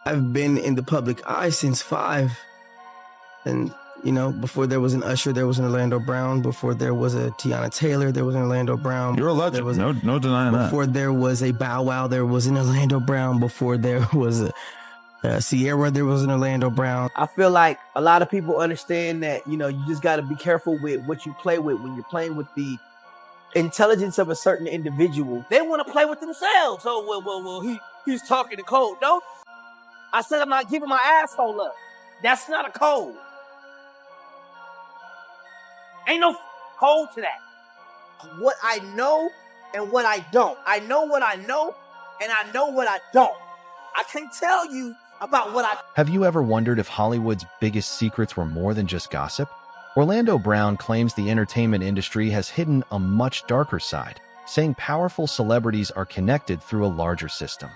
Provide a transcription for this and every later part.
I've been in the public eye since 5. And, you know, before there was an Usher, there was an Orlando Brown. Before there was a Tiana Taylor, there was an Orlando Brown. You're a legend. No denying that. Before there was a Bow Wow, there was an Orlando Brown. Before there was a Sierra, there was an Orlando Brown. I feel like a lot of people understand that, you know, you just got to be careful with what you play with when you're playing with the intelligence of a certain individual. They want to play with themselves. Oh, well, he's talking in code. No, I said I'm not giving my asshole up. That's not a code. Ain't no code to that. What I know and what I don't. I know what I know and I know what I don't. I can't tell you about what I... Have you ever wondered if Hollywood's biggest secrets were more than just gossip? Orlando Brown claims the entertainment industry has hidden a much darker side, saying powerful celebrities are connected through a larger system.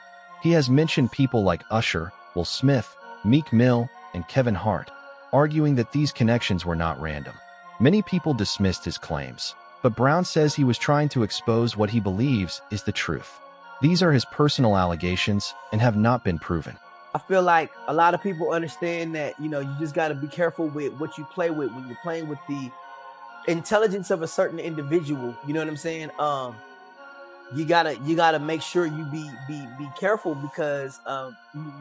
He has mentioned people like Usher, Will Smith, Meek Mill, and Kevin Hart, arguing that these connections were not random. Many people dismissed his claims, but Brown says he was trying to expose what he believes is the truth. These are his personal allegations and have not been proven. I feel like a lot of people understand that, you know, you just got to be careful with what you play with when you're playing with the intelligence of a certain individual. You know what I'm saying? You gotta make sure you be careful because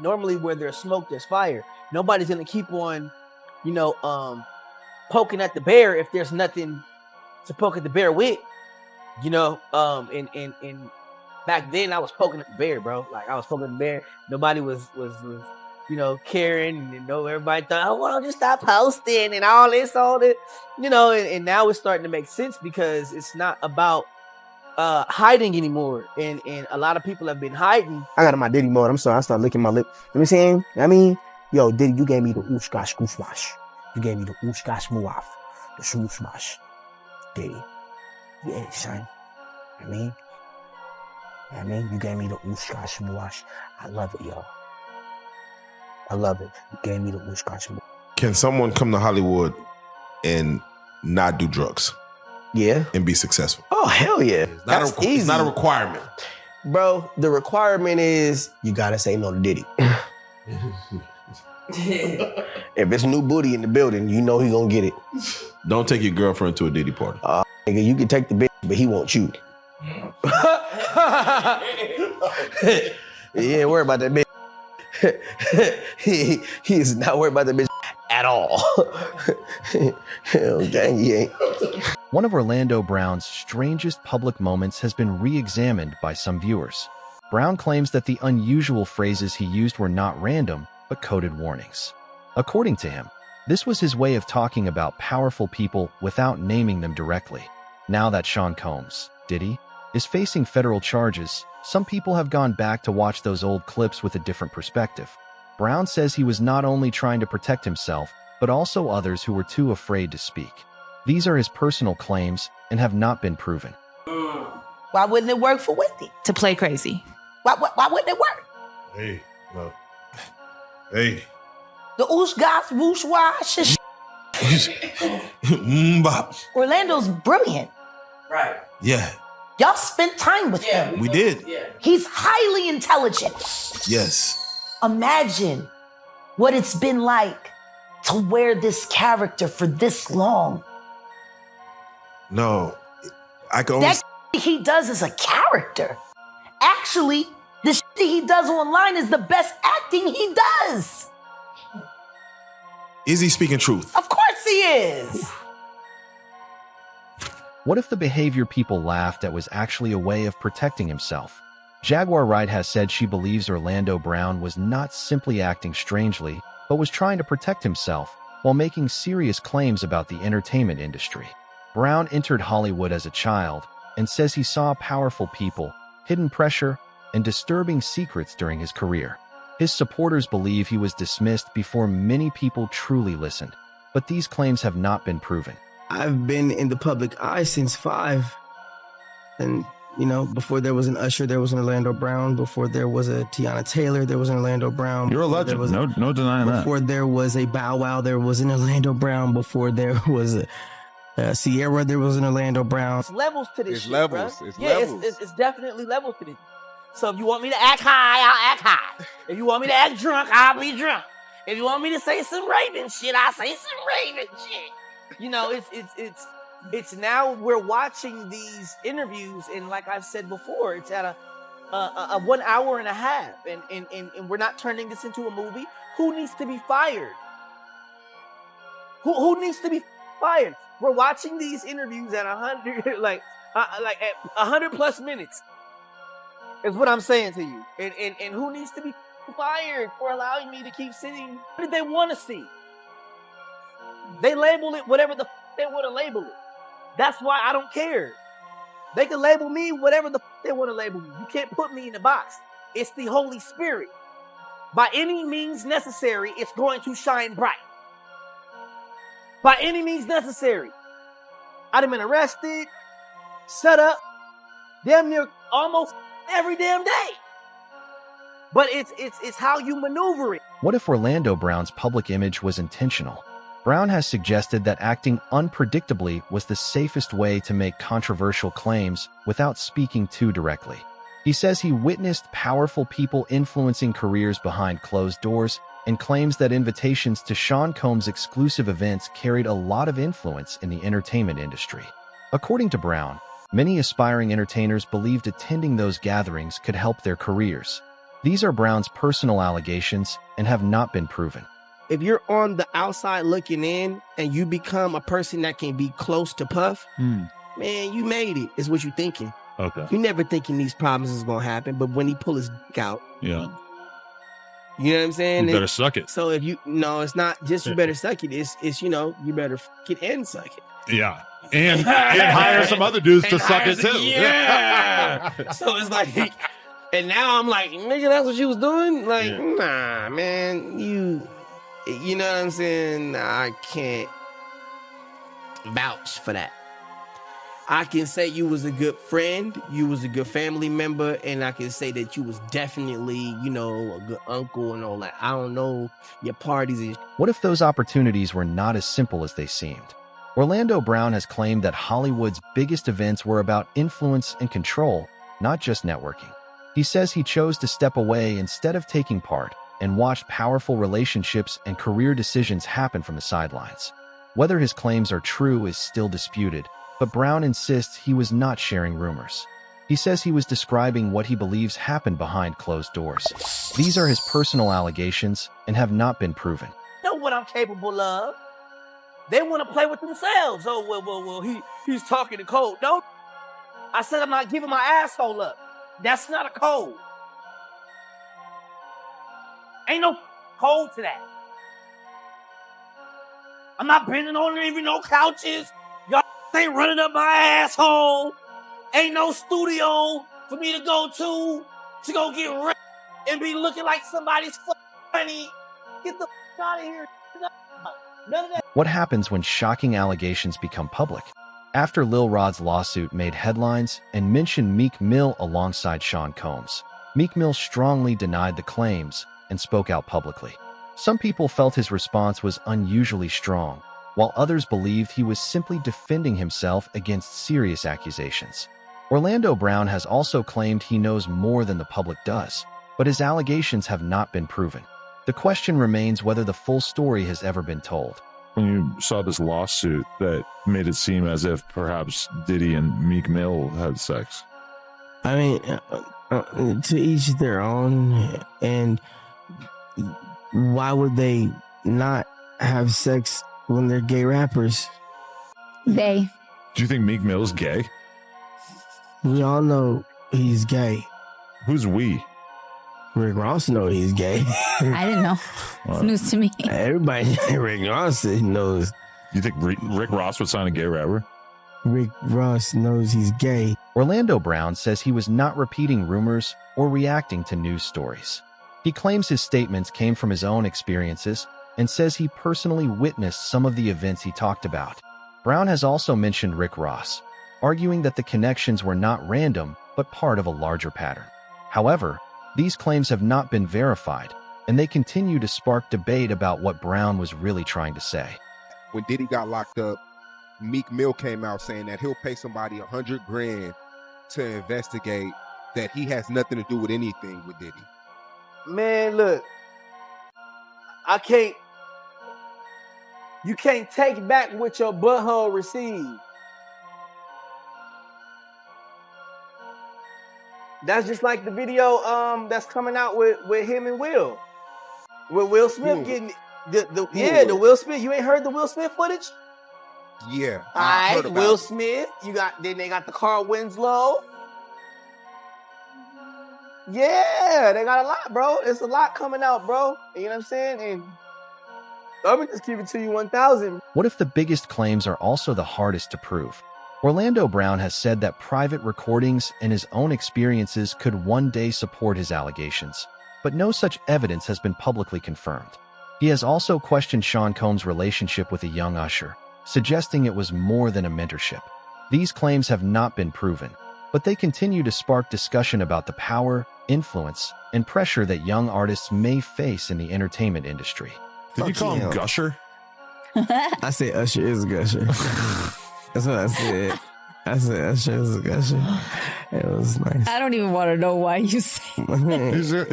normally where there's smoke, there's fire. Nobody's gonna keep on, you know, poking at the bear if there's nothing to poke at the bear with. You know, and back then I was poking at the bear, bro. Like I was poking at the bear. Nobody was you know, caring, and you know, everybody thought, oh, well, just stop posting and all this, you know, and now it's starting to make sense because it's not about hiding anymore, and a lot of people have been hiding. I got in my Diddy mode. I'm sorry, I started licking my lip. You know what I'm saying? I mean, yo, Diddy, you gave me the oosh-gosh goosh-wash. You gave me the oosh-gosh muaf. The swoosh-wash. Diddy. Yeah, son. I mean, you gave me the oosh-gosh muash. I love it, yo. I love it. You gave me the oosh-gosh muash. Can someone come to Hollywood and not do drugs? Yeah. And be successful? Oh, hell yeah. That's easy. It's not a requirement. Bro, the requirement is you gotta say no to Diddy. If it's new booty in the building, you know he gonna get it. Don't take your girlfriend to a Diddy party. Nigga, you can take the bitch, but he wants you. He ain't worried about that bitch. he is not worried about the bitch at all. Okay, he ain't. One of Orlando Brown's strangest public moments has been re-examined by some viewers. Brown claims that the unusual phrases he used were not random, but coded warnings. According to him, this was his way of talking about powerful people without naming them directly. Now that Sean Combs, Diddy, is facing federal charges, some people have gone back to watch those old clips with a different perspective. Brown says he was not only trying to protect himself, but also others who were too afraid to speak. These are his personal claims and have not been proven. Why wouldn't it work for Wendy? To play crazy. Why wouldn't it work? Hey, no. Hey. The oosh gosh whoosh wash. Orlando's brilliant. Right. Yeah. Y'all spent time with him. We did. Yeah. He's highly intelligent. Yes. Imagine what it's been like to wear this character for this long. No. I can only... That he does is a character. Actually, the shit he does online is the best acting he does. Is he speaking truth? Of course he is. What if the behavior people laughed at was actually a way of protecting himself? Jaguar Wright has said she believes Orlando Brown was not simply acting strangely, but was trying to protect himself while making serious claims about the entertainment industry. Brown entered Hollywood as a child and says he saw powerful people, hidden pressure, and disturbing secrets during his career. His supporters believe he was dismissed before many people truly listened, but these claims have not been proven. I've been in the public eye since 5. And, you know, before there was an Usher, there was an Orlando Brown. Before there was a Tiana Taylor, there was an Orlando Brown. You're a legend. No denying that. Before there was a Bow Wow, there was an Orlando Brown. Before there was a Sierra, there was an Orlando Brown. It's levels to this It's shit, levels. Bro. It's yeah, levels. It's definitely levels to this. So if you want me to act high, I'll act high. If you want me to act drunk, I'll be drunk. If you want me to say some Raven shit, I'll say some Raven shit. You know, it's now we're watching these interviews, and like I've said before, it's at a 1 hour and a half, and we're not turning this into a movie. Who needs to be fired? Who needs to be fired? We're watching these interviews at 100, like at 100 plus minutes. Is what I'm saying to you. And who needs to be fired for allowing me to keep sitting? What did they want to see? They label it whatever the they want to label it. That's why I don't care. They can label me whatever the they want to label me. You can't put me in a box. It's the Holy Spirit. By any means necessary, it's going to shine bright. By any means necessary. I'd have been arrested, set up, damn near almost every damn day. But it's how you maneuver it. What if Orlando Brown's public image was intentional? Brown has suggested that acting unpredictably was the safest way to make controversial claims without speaking too directly. He says he witnessed powerful people influencing careers behind closed doors and claims that invitations to Sean Combs' exclusive events carried a lot of influence in the entertainment industry. According to Brown, many aspiring entertainers believed attending those gatherings could help their careers. These are Brown's personal allegations and have not been proven. If you're on the outside looking in and you become a person that can be close to Puff, man, you made it, is what you're thinking. Okay. You never thinking these problems is going to happen, but when he pull his dick out, Yeah. you know what I'm saying? You better suck it. So if you, no, it's not just you better suck it. It's you know, you better fuck it and suck it. Yeah. And hire some other dudes to And suck hire it too. Yeah. So it's like, and now I'm like, nigga, that's what you was doing? Like, nah, man, you know what I'm saying? I can't vouch for that. I can say you was a good friend, you was a good family member, and I can say that you was definitely, you know, a good uncle and all that. I don't know your parties and What if those opportunities were not as simple as they seemed? Orlando Brown has claimed that Hollywood's biggest events were about influence and control, not just networking. He says he chose to step away instead of taking part and watched powerful relationships and career decisions happen from the sidelines. Whether his claims are true is still disputed, but Brown insists he was not sharing rumors. He says he was describing what he believes happened behind closed doors. These are his personal allegations and have not been proven. Know what I'm capable of. They want to play with themselves. Oh, well, he's talking to code. No, I said I'm not giving my asshole up. That's not a code. Ain't no code to that. I'm not bending on even no couches. Y'all ain't running up my asshole. Ain't no studio for me to go get ripped and be looking like somebody's funny. Get the out of here. None of that. What happens when shocking allegations become public? After Lil Rod's lawsuit made headlines and mentioned Meek Mill alongside Sean Combs, Meek Mill strongly denied the claims and spoke out publicly. Some people felt his response was unusually strong, while others believed he was simply defending himself against serious accusations. Orlando Brown has also claimed he knows more than the public does, but his allegations have not been proven. The question remains whether the full story has ever been told. When you saw this lawsuit that made it seem as if perhaps Diddy and Meek Mill had sex. I mean, to each their own. And why would they not have sex when they're gay rappers? They. Do you think Meek Mill's gay? We all know he's gay. Who's we? Rick Ross knows he's gay. I didn't know. It's news to me. Everybody, Rick Ross knows. You think Rick Ross would sign a gay rapper? Rick Ross knows he's gay. Orlando Brown says he was not repeating rumors or reacting to news stories. He claims his statements came from his own experiences and says he personally witnessed some of the events he talked about. Brown has also mentioned Rick Ross, arguing that the connections were not random but part of a larger pattern. However, these claims have not been verified, and they continue to spark debate about what Brown was really trying to say. When Diddy got locked up, Meek Mill came out saying that he'll pay somebody $100,000 to investigate that he has nothing to do with anything with Diddy. Man, look, you can't take back what your butthole received. That's just like the video that's coming out with him and Will. With Will Smith getting the Will Smith. You ain't heard the Will Smith footage? Yeah. All right, Will Smith. Then they got the Carl Winslow. Yeah, they got a lot, bro. It's a lot coming out, bro. You know what I'm saying? And I'm gonna just keep it to you 1,000. What if the biggest claims are also the hardest to prove? Orlando Brown has said that private recordings and his own experiences could one day support his allegations, but no such evidence has been publicly confirmed. He has also questioned Sean Combs' relationship with a young Usher, suggesting it was more than a mentorship. These claims have not been proven, but they continue to spark discussion about the power, influence, and pressure that young artists may face in the entertainment industry. Did you call him Gusher? I said Usher is a gusher. That's what I said. I said Usher is a gusher. It was nice. I don't even want to know why you say His whole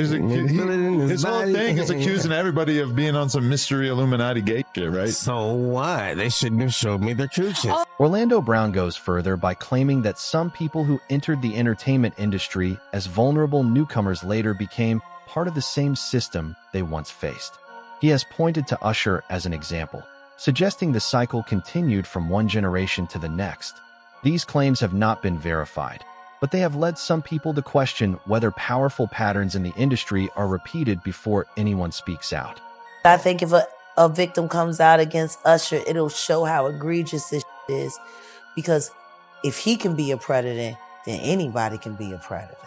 thing is accusing everybody of being on some mystery Illuminati gate shit, right? So what? They shouldn't have showed me their coochies. Orlando Brown goes further by claiming that some people who entered the entertainment industry as vulnerable newcomers later became part of the same system they once faced. He has pointed to Usher as an example, suggesting the cycle continued from one generation to the next. These claims have not been verified, but they have led some people to question whether powerful patterns in the industry are repeated before anyone speaks out. I think if a victim comes out against Usher, it'll show how egregious this is. Because if he can be a predator, then anybody can be a predator.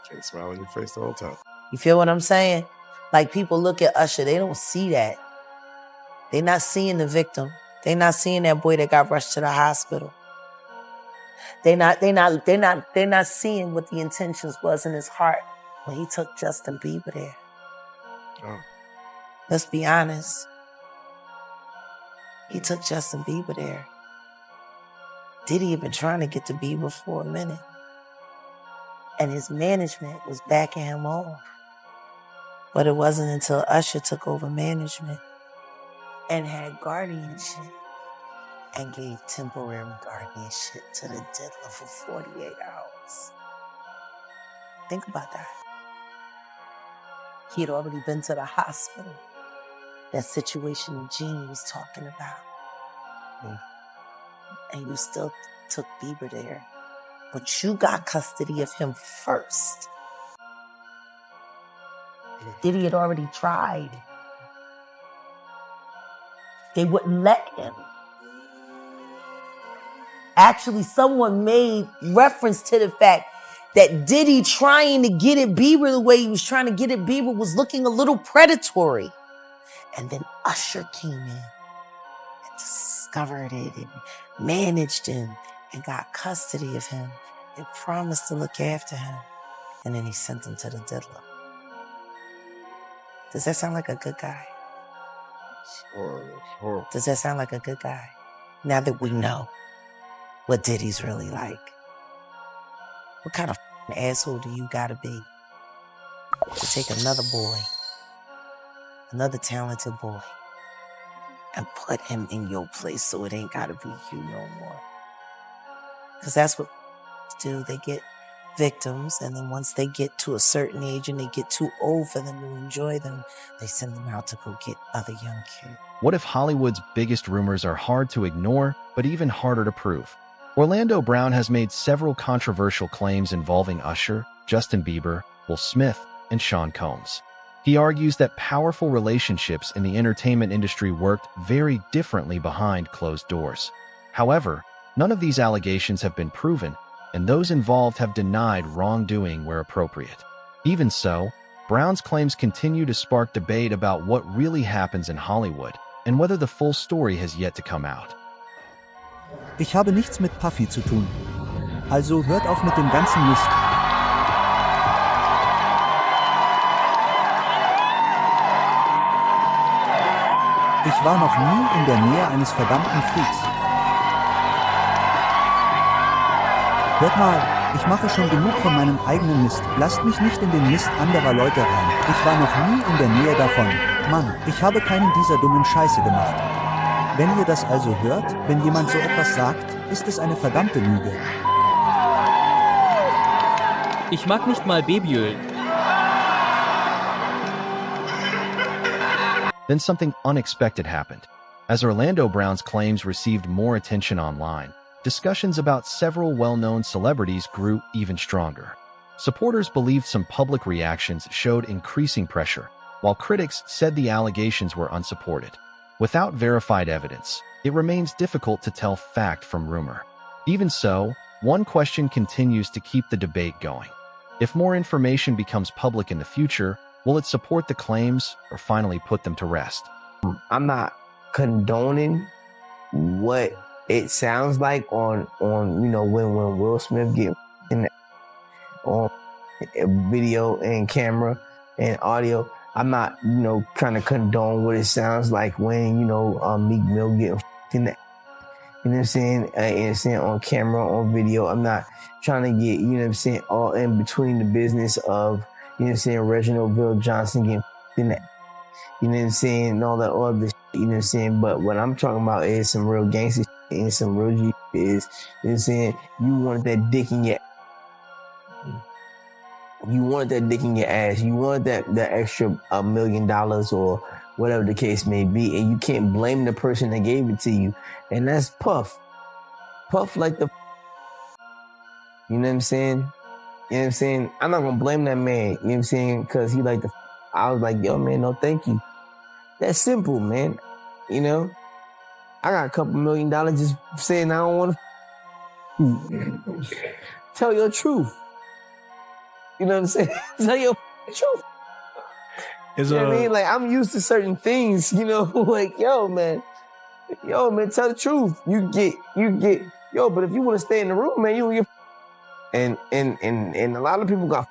Can't smile on your face the whole time. You feel what I'm saying? Like, people look at Usher, they don't see that. They're not seeing the victim. They're not seeing that boy that got rushed to the hospital. They're not seeing what the intentions was in his heart when he took Justin Bieber there. Oh. Let's be honest. He took Justin Bieber there. Diddy had been trying to get to Bieber for a minute. And his management was backing him off. But it wasn't until Usher took over management and had guardianship and gave temporary guardianship to the diddler for 48 hours. Think about that. He had already been to the hospital. That situation Gene was talking about. And you still took Bieber there. But you got custody of him first. Diddy had already tried. They wouldn't let him. Actually, someone made reference to the fact that Diddy trying to get at Bieber the way he was trying to get at Bieber was looking a little predatory. And then Usher came in and discovered it and managed him and got custody of him and promised to look after him. And then he sent him to the diddler. Does that sound like a good guy? Horrible. Does that sound like a good guy? Now that we know what Diddy's really like. What kind of asshole do you gotta be to take another boy, another talented boy, and put him in your place so it ain't gotta be you no more? Because that's what do. They get victims, and then once they get to a certain age and they get too old for them to enjoy them, they send them out to go get other young kids. What if Hollywood's biggest rumors are hard to ignore, but even harder to prove? Orlando Brown has made several controversial claims involving Usher, Justin Bieber, Will Smith, and Sean Combs. He argues that powerful relationships in the entertainment industry worked very differently behind closed doors. However, none of these allegations have been proven, and those involved have denied wrongdoing where appropriate. Even so, Brown's claims continue to spark debate about what really happens in Hollywood and whether the full story has yet to come out. Ich habe nichts mit Puffy zu tun. Also hört auf mit dem ganzen Mist. Ich war noch nie in der Nähe eines verdammten Freaks. Hört mal, Ich mache schon genug von meinem eigenen Mist. Lasst mich nicht in den Mist anderer Leute rein. Ich war noch nie in der Nähe davon. Mann, ich habe keinen dieser dummen Scheiße gemacht. Wenn ihr das also hört, wenn jemand so etwas sagt, ist es eine verdammte Lüge. Ich mag nicht mal Babyöl. Then something unexpected happened. As Orlando Brown's claims received more attention online, discussions about several well-known celebrities grew even stronger. Supporters believed some public reactions showed increasing pressure, while critics said the allegations were unsupported. Without verified evidence, it remains difficult to tell fact from rumor. Even so, one question continues to keep the debate going. If more information becomes public in the future, will it support the claims or finally put them to rest? I'm not condoning what it sounds like on when Will Smith get in on video and camera and audio. I'm not trying to condone what it sounds like when Meek Mill get in that. You know what I'm saying? And saying on camera, on video. I'm not trying to get, all in between the business of, Reginald Bill Johnson getting in that. You know what I'm saying? And all that other shit, you know what I'm saying? But what I'm talking about is some real gangster shit and some real G is, you know what I'm saying? You wanted that dick in your ass. You wanted that extra $1 million or whatever the case may be. And you can't blame the person that gave it to you. And that's Puff. Puff like the, you know what I'm saying? You know what I'm saying? I'm not going to blame that man, you know what I'm saying? Because he like the, I was like, yo, man, no, thank you. That's simple, man. I got a couple $1 million just saying I don't want to tell your truth. You know what I'm saying? Tell your truth. You know what I mean? Like, I'm used to certain things, like, yo, man, tell the truth. You get, but if you want to stay in the room, man, you get, and a lot of people got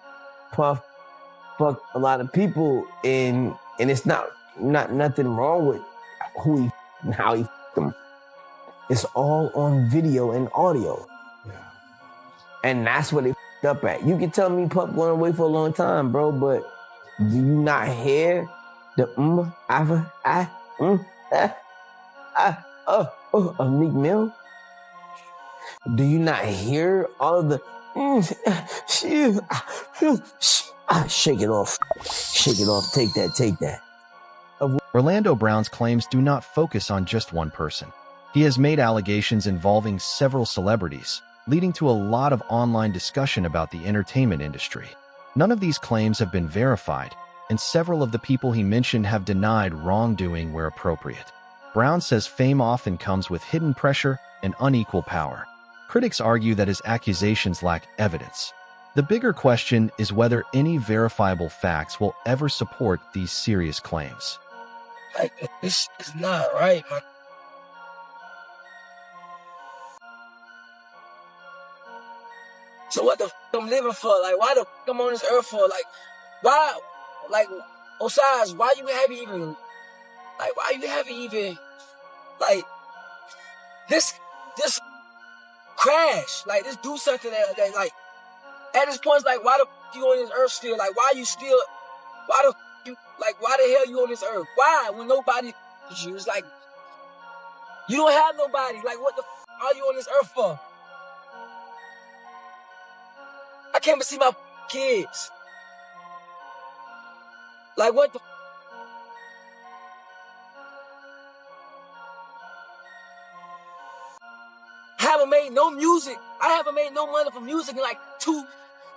Puff, fuck a lot of people, and it's not nothing wrong with who he and how he fucked them. It's all on video and audio. Yeah. And that's what they fucked up at. You can tell me Puff going away for a long time, bro, but do you not hear the of Meek Mill? Do you not hear all of the shake it off, take that. Orlando Brown's claims do not focus on just one person. He has made allegations involving several celebrities, leading to a lot of online discussion about the entertainment industry. None of these claims have been verified, and several of the people he mentioned have denied wrongdoing where appropriate. Brown says fame often comes with hidden pressure and unequal power. Critics argue that his accusations lack evidence. The bigger question is whether any verifiable facts will ever support these serious claims. Like, this is not right, man. So what the f I'm living for? Like, why the f I'm on this earth for? Like, why? Like, Osiris, why you haven't even, like, this crash? Like, this do something that like, at this point, it's like, why the f you on this earth still? Like, why the hell you on this earth? Why? When nobody is you? It's like, you don't have nobody. Like, what the f are you on this earth for? I can't even see my kids. Like, what the f? I haven't made no music. I haven't made no money from music in like two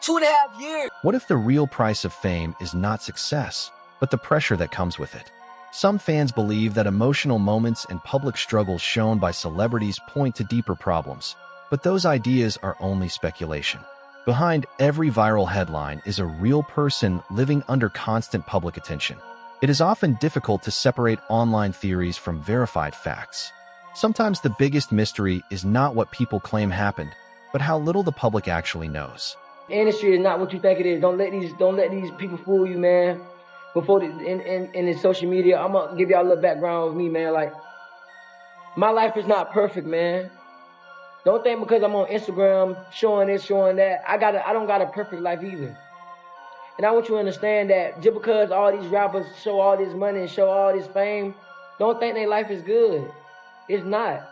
and a half years. What if the real price of fame is not success, but the pressure that comes with it? Some fans believe that emotional moments and public struggles shown by celebrities point to deeper problems, but those ideas are only speculation. Behind every viral headline is a real person living under constant public attention. It is often difficult to separate online theories from verified facts. Sometimes the biggest mystery is not what people claim happened, but how little the public actually knows. The industry is not what you think it is. Don't let these people fool you, man. Before in the social media, I'm gonna give y'all a little background of me, man. Like, my life is not perfect, man. Don't think because I'm on Instagram showing this, showing that, I don't got a perfect life either. And I want you to understand that just because all these rappers show all this money and show all this fame, don't think their life is good. It's not.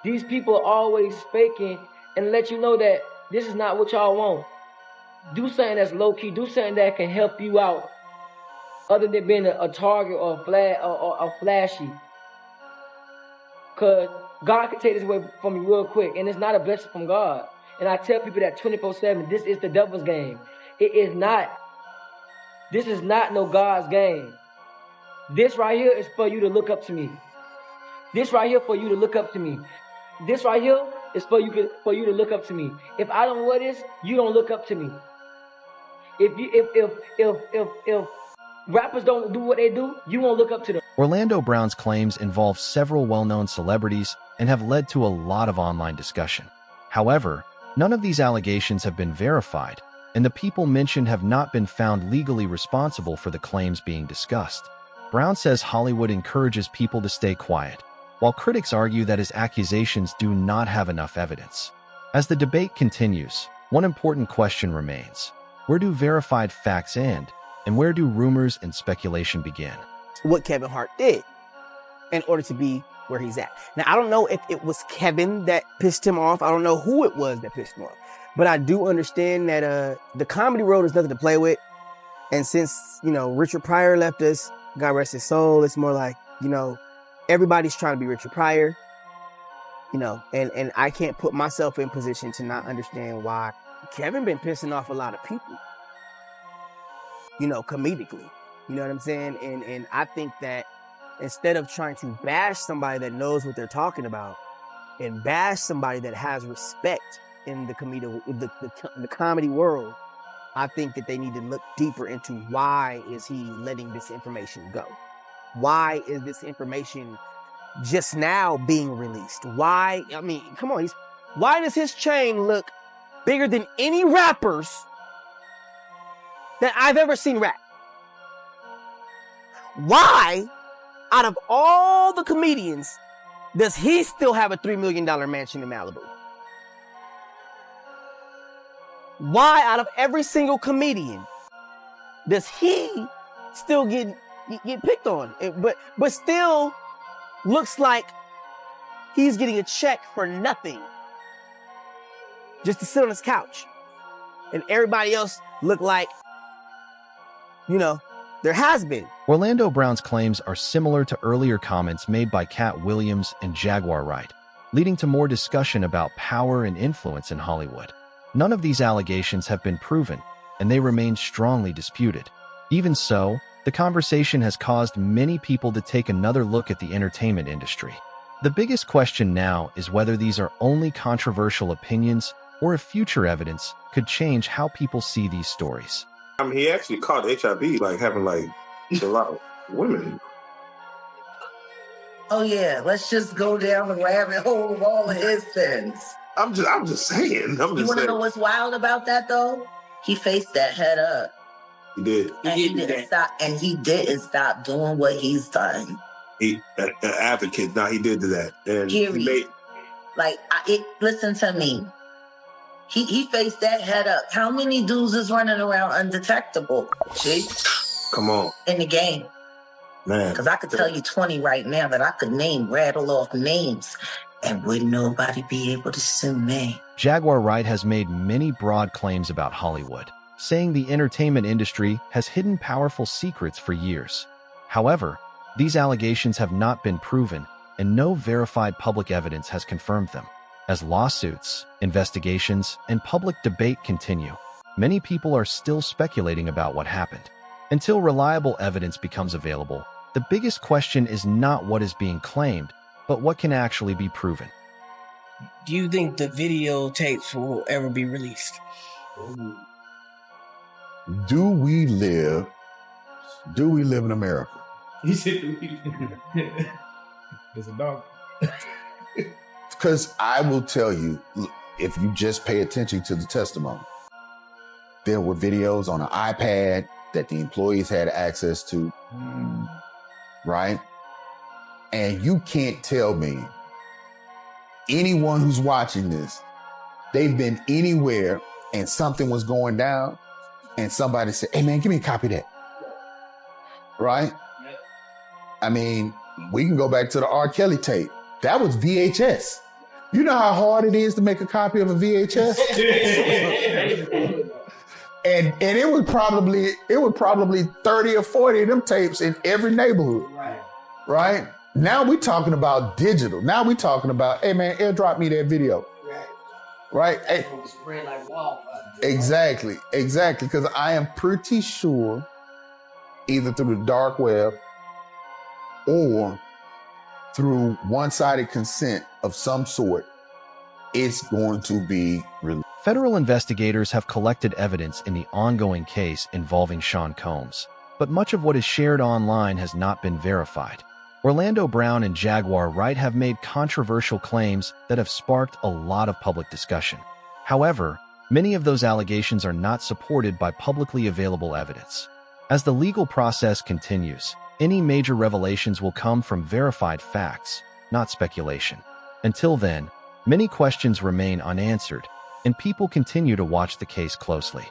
These people are always faking and let you know that this is not what y'all want. Do something that's low-key. Do something that can help you out other than being a target or a flashy. Because God can take this away from you real quick, and it's not a blessing from God. And I tell people that 24/7, this is the devil's game. It is not. This is not no God's game. This right here is for you to look up to me. This right here for you to look up to me. This right here is for you to look up to me. If I don't wear this, you don't look up to me. If rappers don't do what they do, you won't look up to them. Orlando Brown's claims involve several well-known celebrities and have led to a lot of online discussion. However, none of these allegations have been verified, and the people mentioned have not been found legally responsible for the claims being discussed. Brown says Hollywood encourages people to stay quiet, while critics argue that his accusations do not have enough evidence. As the debate continues, one important question remains: where do verified facts end, and where do rumors and speculation begin? What Kevin Hart did in order to be where he's at. Now, I don't know if it was Kevin that pissed him off. I don't know who it was that pissed him off. But I do understand that the comedy world is nothing to play with. And since, Richard Pryor left us, God rest his soul, it's more like, everybody's trying to be Richard Pryor, and I can't put myself in position to not understand why Kevin been pissing off a lot of people, comedically. You know what I'm saying? And I think that instead of trying to bash somebody that knows what they're talking about and bash somebody that has respect in the comedy world, I think that they need to look deeper into why is he letting this information go? Why is this information just now being released? Why? I mean, come on. Why does his chain look bigger than any rappers that I've ever seen rap? Why, out of all the comedians, does he still have a $3 million mansion in Malibu? Why, out of every single comedian, does he still get picked on? But still looks like he's getting a check for nothing, just to sit on his couch, and everybody else look like, there has been. Orlando Brown's claims are similar to earlier comments made by Cat Williams and Jaguar Wright, leading to more discussion about power and influence in Hollywood. None of these allegations have been proven, and they remain strongly disputed. Even so, the conversation has caused many people to take another look at the entertainment industry. The biggest question now is whether these are only controversial opinions or if future evidence could change how people see these stories. I mean, he actually caught HIV, having a lot of women. Oh yeah, let's just go down the rabbit hole of all of his sins. I'm just saying. You want to know what's wild about that though? He faced that head up. He did. And he didn't stop doing what he's done. He an advocate. Now he did that. And period. Listen to me. He faced that head up. How many dudes is running around undetectable? See? Come on. In the game. Man. Because I could tell you 20 right now that I could rattle off names, and wouldn't nobody be able to sue me. Jaguar Wright has made many broad claims about Hollywood, saying the entertainment industry has hidden powerful secrets for years. However, these allegations have not been proven, and no verified public evidence has confirmed them. As lawsuits, investigations, and public debate continue, many people are still speculating about what happened. Until reliable evidence becomes available, the biggest question is not what is being claimed, but what can actually be proven. Do you think the videotapes will ever be released? Do we live in America? He said, there's a dog. Because I will tell you, if you just pay attention to the testimony, there were videos on an iPad that the employees had access to, right? And you can't tell me anyone who's watching this, they've been anywhere and something was going down and somebody said, hey man, give me a copy of that. Right? I mean, we can go back to the R. Kelly tape. That was VHS. You know how hard it is to make a copy of a VHS? and it was probably 30 or 40 of them tapes in every neighborhood. Right? Now we're talking about digital. Now we're talking about, hey man, airdrop me that video. Right? Hey. Exactly. Because I am pretty sure either through the dark web or through one-sided consent of some sort, it's going to be released. Federal investigators have collected evidence in the ongoing case involving Sean Combs, but much of what is shared online has not been verified. Orlando Brown and Jaguar Wright have made controversial claims that have sparked a lot of public discussion. However, many of those allegations are not supported by publicly available evidence. As the legal process continues, any major revelations will come from verified facts, not speculation. Until then, many questions remain unanswered, and people continue to watch the case closely.